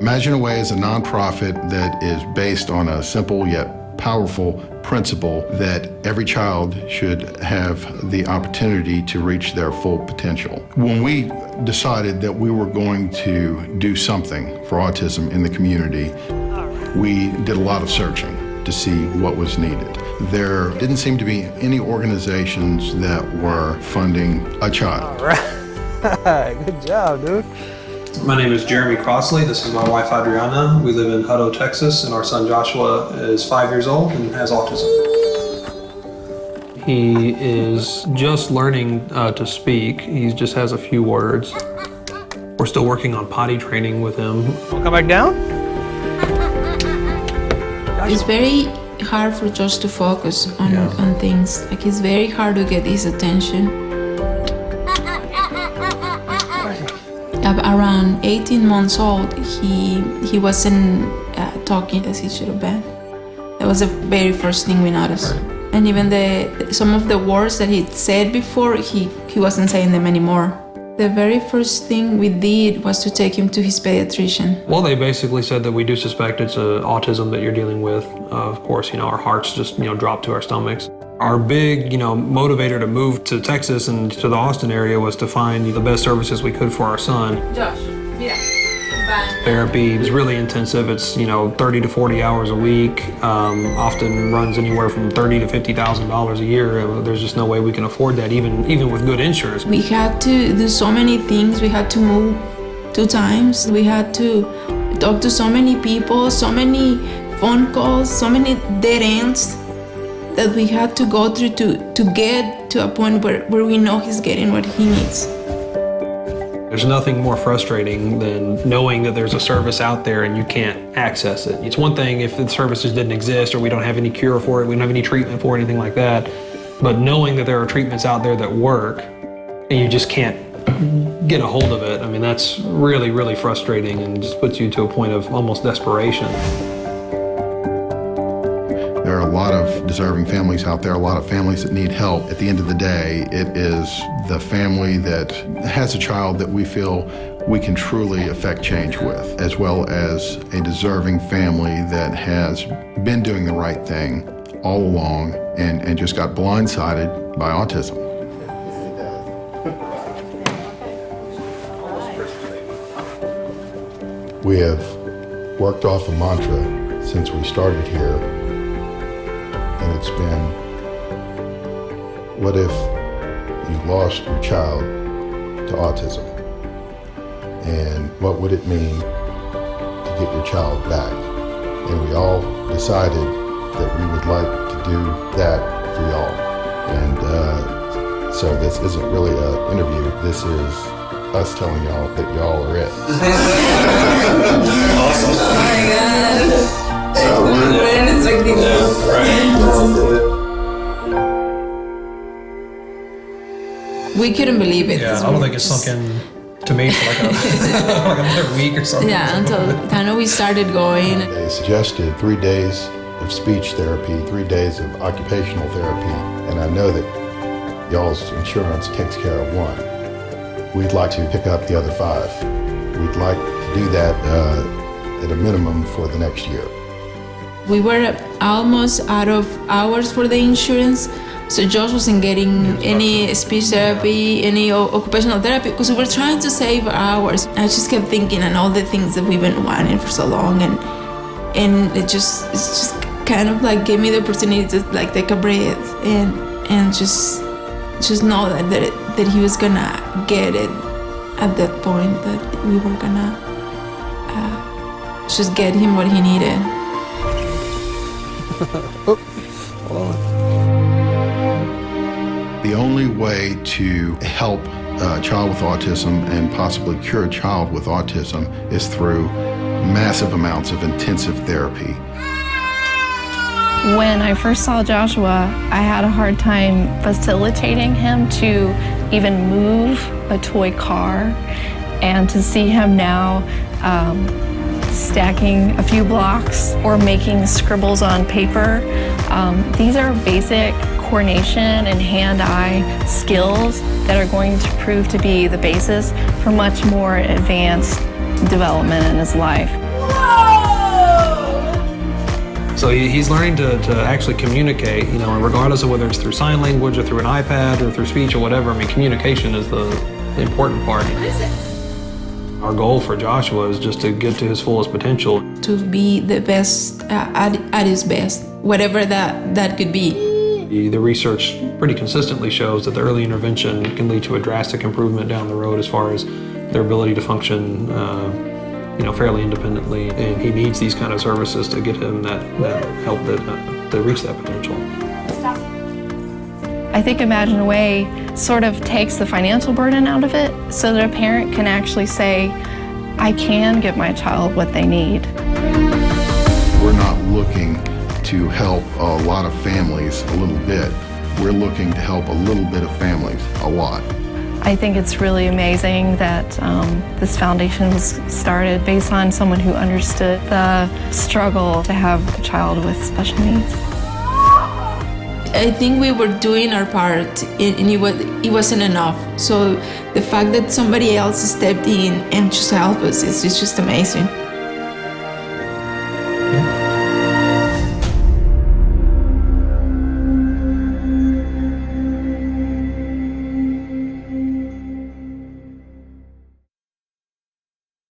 Imagine A Way is a nonprofit that is based on a simple yet powerful principle that every child should have the opportunity to reach their full potential. When we decided that we were going to do something for autism in the community, we did a lot of searching to see what was needed. There didn't seem to be any organizations that were funding a child. All right. Good job, dude. My name is Jeremy Crossley. This is my wife, Adriana. We live in Hutto, Texas, and our son Joshua is 5 years old and has autism. He is just learning to speak. He just has a few words. We're still working on potty training with him. Wanna come back down? It's very hard for Josh to focus on things. Like, it's very hard to get his attention. Around 18 months old, he wasn't talking as he should have been. That was the very first thing we noticed. Right. And even some of the words that he'd said before, he wasn't saying them anymore. The very first thing we did was to take him to his pediatrician. Well, they basically said that we do suspect it's autism that you're dealing with. Of course, our hearts just, drop to our stomachs. Our big, motivator to move to Texas and to the Austin area was to find the best services we could for our son. Josh, yeah. Therapy is really intensive. It's 30 to 40 hours a week. Often runs anywhere from $30,000 to $50,000 a year. There's just no way we can afford that, even with good insurance. We had to do so many things. We had to move 2 times. We had to talk to so many people, so many phone calls, so many dead ends that we had to go through to get to a point where we know he's getting what he needs. There's nothing more frustrating than knowing that there's a service out there and you can't access it. It's one thing if the services didn't exist or we don't have any cure for it, we don't have any treatment for it, anything like that. But knowing that there are treatments out there that work and you just can't get a hold of it, that's really, really frustrating and just puts you to a point of almost desperation. There are a lot of deserving families out there, a lot of families that need help. At the end of the day, it is the family that has a child that we feel we can truly affect change with, as well as a deserving family that has been doing the right thing all along and just got blindsided by autism. We have worked off a mantra since we started here. And it's been, what if you lost your child to autism? And what would it mean to get your child back? And we all decided that we would like to do that for y'all. And so this isn't really an interview, this is us telling y'all that y'all are it. Awesome. Oh my God. We couldn't believe it. Yeah, I don't think it's sunk in to me for like another week or something. Yeah, until kind of we started going. They suggested 3 days of speech therapy, 3 days of occupational therapy, and I know that y'all's insurance takes care of 1. We'd like to pick up the other 5. We'd like to do that at a minimum for the next year. We were almost out of hours for the insurance, so Josh wasn't getting any speech therapy, any occupational therapy, because we were trying to save hours. I just kept thinking on all the things that we've been wanting for so long, and it's just kind of like gave me the opportunity to like take a breath and just know that he was gonna get it at that point, that we were gonna just get him what he needed. Hold on. The only way to help a child with autism and possibly cure a child with autism is through massive amounts of intensive therapy. When I first saw Joshua, I had a hard time facilitating him to even move a toy car, and to see him now stacking a few blocks or making scribbles on paper. These are basic coordination and hand-eye skills that are going to prove to be the basis for much more advanced development in his life. So he's learning to actually communicate, you know, and regardless of whether it's through sign language or through an iPad or through speech or whatever. I mean, communication is the important part. What is it? Our goal for Joshua is just to get to his fullest potential. To be the best at his best, whatever that could be. The research pretty consistently shows that the early intervention can lead to a drastic improvement down the road as far as their ability to function, you know, fairly independently. And he needs these kind of services to get him that help to reach that potential. I think Imagine A Way sort of takes the financial burden out of it so that a parent can actually say, I can give my child what they need. We're not looking to help a lot of families a little bit. We're looking to help a little bit of families a lot. I think it's really amazing that this foundation was started based on someone who understood the struggle to have a child with special needs. I think we were doing our part, and it wasn't enough. So the fact that somebody else stepped in and just helped us is just amazing.